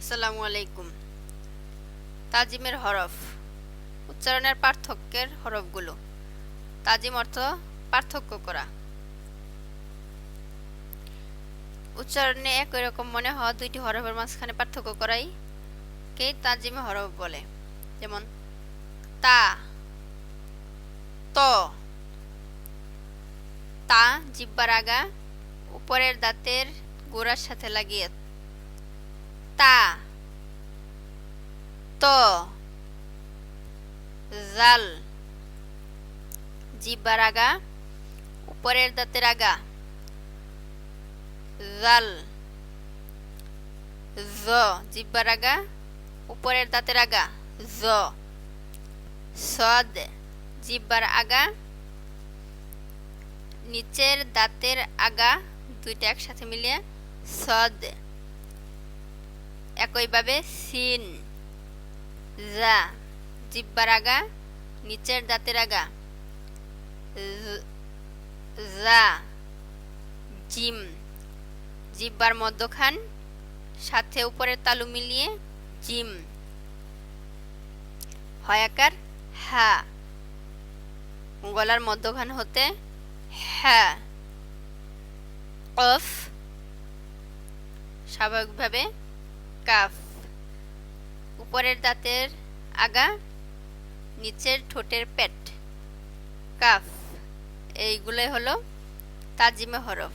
আসসালামু আলাইকুম। তাজিমের হরফ। উচ্চারণের পার্থক্যের হরফগুলো। তাজিম অর্থ পার্থক্য করা। উচ্চারণে একই রকম মনে হওয়া দুইটি হরফের মাঝখানে পার্থক্য করাই কে তাজিমে হরফ বলে। যেমন তা, ত। তা জিহ্বার আগা উপরের দাঁতের গোড়ার সাথে লাগিয়ে তা। ত, জাল জিহ্বার আগা উপরের দাঁতের আগা জাল। জ জিহ্বার আগা উপরের দাঁতের আগা জ। সদ জিহ্বার আগা নিচের দাঁতের আগা দুইটা একসাথে মিলিয়ে সদ। একইভাবে সিন জা জিহ্বার আগা নিচের দাঁতের আগা জা। জিম জিহ্বার মধ্যখান সাথে উপরের তালু মিলিয়ে জিম। হয়াকার হা গলার মধ্যখান হতে হা। কফ স্বাভাবিকভাবে কাফ। উপরের দাঁতের আগা নিচের ঠোঁটের পেট কাফ। এইগুলোই হলো তাজিমে হরফ।